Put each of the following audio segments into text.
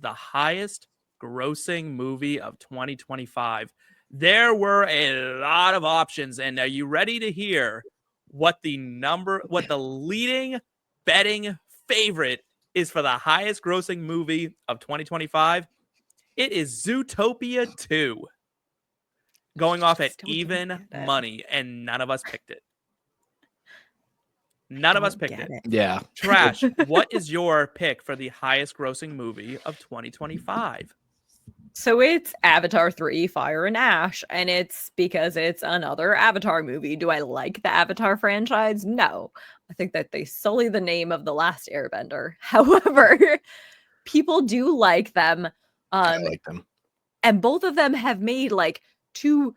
the highest grossing movie of 2025. There were a lot of options, and are you ready to hear what the leading betting favorite is for the highest grossing movie of 2025? It is Zootopia 2, going off at even money, and none of us picked it. None of us picked it. Yeah. Trash, what is your pick for the highest grossing movie of 2025? So it's Avatar 3, Fire and Ash, and it's because it's another Avatar movie. Do I like the Avatar franchise? No. I think that they sully the name of The Last Airbender. However, people do like them. I like them. And both of them have made like $2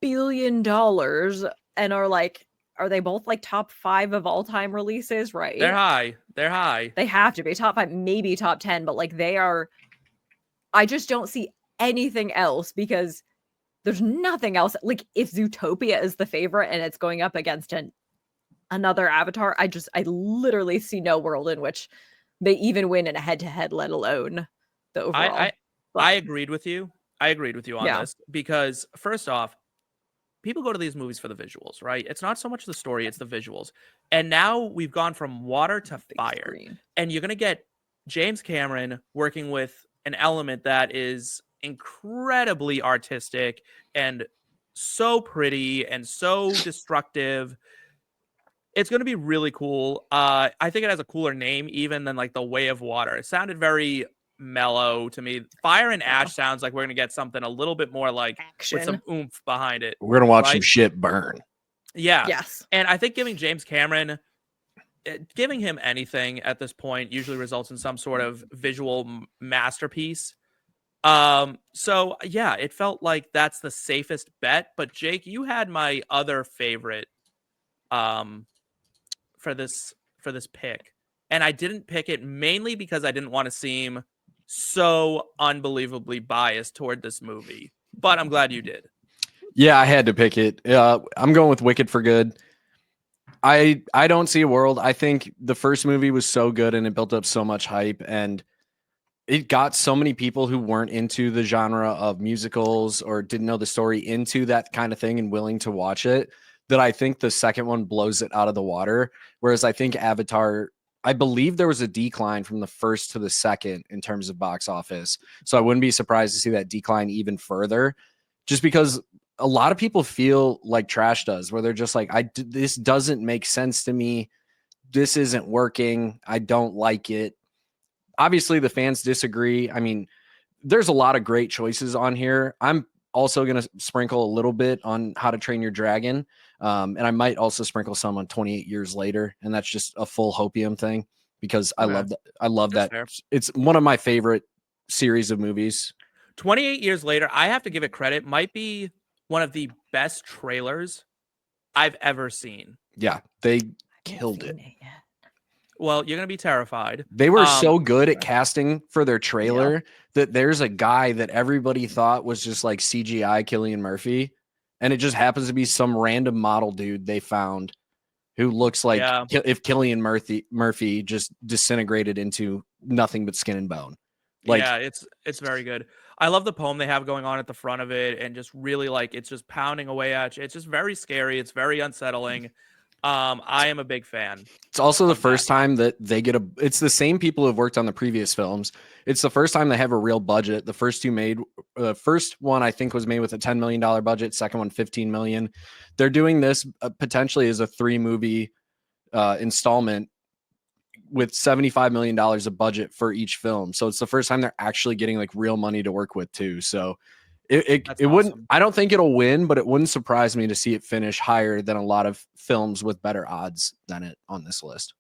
billion and are like, are they both like top 5 of all time releases? Right. They're high. They have to be top 5, maybe top 10, but like they are. I just don't see anything else because there's nothing else. Like if Zootopia is the favorite and it's going up against another Avatar, I literally see no world in which they even win in a head-to-head, let alone the overall. I agreed with you. On this because first off, people go to these movies for the visuals, right? It's not so much the story, it's the visuals. And now we've gone from water to fire. And you're going to get James Cameron working with an element that is incredibly artistic and so pretty and so destructive. It's going to be really cool. I think it has a cooler name even than like The Way of Water. It sounded very mellow to me. Fire and Ash sounds like we're going to get something a little bit more like action with some oomph behind it. We're going to watch some shit burn. Yeah. Yes. And I think giving James Cameron, giving him anything at this point usually results in some sort of visual masterpiece. So yeah, it felt like that's the safest bet. But Jake, you had my other favorite for this pick, and I didn't pick it mainly because I didn't want to seem so unbelievably biased toward this movie. But I'm glad you did. Yeah, I had to pick it. I'm going with Wicked for Good. I don't see a world. I think the first movie was so good and it built up so much hype and it got so many people who weren't into the genre of musicals or didn't know the story into that kind of thing and willing to watch it that I think the second one blows it out of the water. Whereas I think Avatar, I believe there was a decline from the first to the second in terms of box office. So I wouldn't be surprised to see that decline even further just because a lot of people feel like Trash does, where they're just like, this doesn't make sense to me. This isn't working. I don't like it. Obviously, the fans disagree. I mean, there's a lot of great choices on here. I'm also going to sprinkle a little bit on How to Train Your Dragon. And I might also sprinkle some on 28 Years Later. And that's just a full hopium thing because I love that. I love that. Fair. It's one of my favorite series of movies. 28 Years Later, I have to give it credit, might be one of the best trailers I've ever seen. Yeah, they killed it. Well, you're going to be terrified. They were so good at casting for their trailer that there's a guy that everybody thought was just like CGI Cillian Murphy. And it just happens to be some random model dude they found who looks like if Cillian Murphy just disintegrated into nothing but skin and bone. Like, yeah, it's very good. I love the poem they have going on at the front of it and just really like it's just pounding away at you. It's just very scary. It's very unsettling. I am a big fan. It's also the first time that they get it's the same people who have worked on the previous films. It's the first time they have a real budget. The first one I think was made with a $10 million budget. Second one, $15 million. They're doing this potentially as a 3-movie installment with $75 million of budget for each film. So it's the first time they're actually getting like real money to work with too. So it awesome. Wouldn't, I don't think it'll win, but it wouldn't surprise me to see it finish higher than a lot of films with better odds than it on this list.